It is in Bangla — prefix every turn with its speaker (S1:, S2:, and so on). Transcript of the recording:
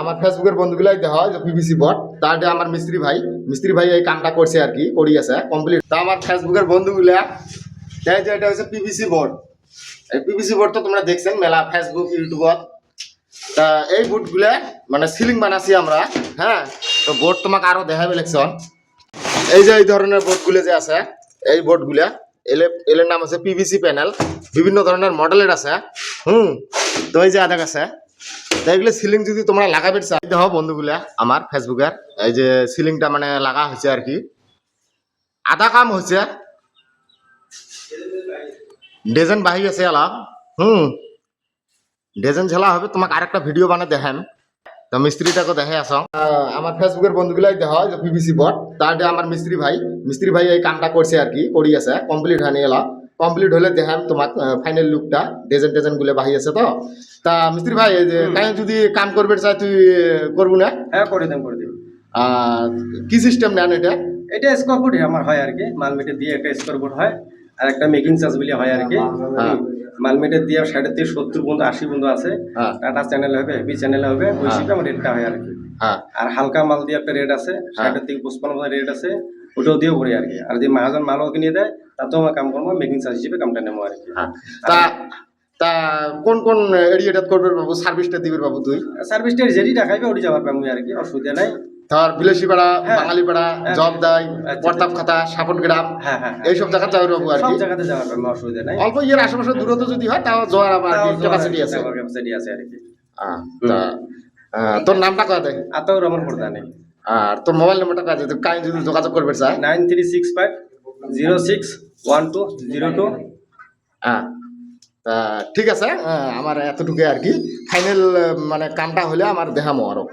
S1: আমার ফেসবুকের বন্ধুগুলাই দেখা হয় যে পিভিসি বট তাতে আমার মিস্ত্রি ভাই এই কামটা করছে আর কি করি আছে কমপ্লিট। তা আমার ফেসবুকের বন্ধুগুলা দেয় যে এটা হচ্ছে পিভিসি বোর্ড। এই পিভিসি বোর্ড তো তোমরা দেখছেন মেলা ফেসবুক ইউটিউবত। তা এই বোর্ডগুলা মানে সিলিং বানাচ্ছি আমরা। হ্যাঁ, তো বোর্ড তোমাকে আরো দেখাবে লেকশন। এই যে এই ধরনের বোর্ডগুলো যে আছে, এই বোর্ডগুলা এলের নাম আছে পিভিসি প্যানেল। বিভিন্ন ধরনের মডেলের আছে। তো এই যে আদাক আছে। এগুলো সিলিং যদি তোমরা লাগাবে চাই দেখো বন্ধুগুলা আমার ফেসবুকের এই যে সিলিংটা মানে লাগা হয়েছে আর কি। আধা কাম হয়েছে, ডিজাইন বাহি আছে আলাপ। ডিজাইন ঝেলা হবে, তোমাকে আরেকটা ভিডিও বানিয়ে দেখাম। তো মিস্ত্রিটাকে দেখে আসো। আমার ফেসবুকের বন্ধুগুলাই দেখা হয় যে পিভিসি বট তাতে আমার মিস্ত্রি ভাই এই কামটা করছে আর কি করি আছে কমপ্লিট হয়নি এলা। কমপ্লিট হলে দেখাম তোমাক ফাইনাল লুকটা। ডিজাইন গুলো বাহি আছে তো। তা মিস্ত্রি ভাই এই যে কাই যদি কাম করবে চাই তুই করবো না?
S2: হ্যাঁ, করে দিন।
S1: আর কি সিস্টেম নেন এটা?
S2: এটা স্কোয়ার ফুট আমার হয় আর কি, মালমেটে দিয়ে একটা স্কোয়ার ফুট হয় আর একটা মেকিং চার্জ বলে হয় আর কি। মালমেটে দিয়ে 60 থেকে 70 পর্যন্ত 80 পর্যন্ত আছে। টাটা চ্যানেল হবে, হেভি চ্যানেল হবে, ওই হিসেবে আমার রেটটা হয় আর কি। আর হালকা মাল দিয়ে একটা রেট আছে, 60 থেকে 55 রেট আছে, ওটাও দিয়েও করি আর কি। আর যদি মহাজন মালও কিনে দেয় তাতেও আমার কাম করবো, মেকিং চার্জ হিসেবে কামটা নেবো আর কি।
S1: তা কোন এরিয়াটা করবে বাবু, সার্ভিসটা দিবে বাবু তুই?
S2: সার্ভিসটা যেটি দেখাইবে ওটি যাবার পাবো আর কি, অসুবিধা নাই।
S1: ধর বিলাসীপাড়া, বাঙালিপাড়া, জবদাই, প্রতাপখাতা, সাপনগ্রাম, এইসব জায়গা যাওয়ার বাবু আর কি।
S2: সব জায়গাতে যাওয়ার পাবো, অসুবিধা নাই।
S1: অল্প ইয়ের আশেপাশে দূরত্ব যদি হয় তাও যাওয়ার আমার ক্যাপাসিটি আছে
S2: আর কি।
S1: তোর নামটা কত দেয়?
S2: আতাউর রহমান প্রধান।
S1: আর তোর মোবাইল নাম্বারটা কাজ কাই যদি যোগাযোগ করবে চাই
S2: 9365061202।
S1: তা ঠিক আছে, আমার এতটুকু আর কি। ফাইনাল মানে কামটা হলে আমার দেখামো আরো।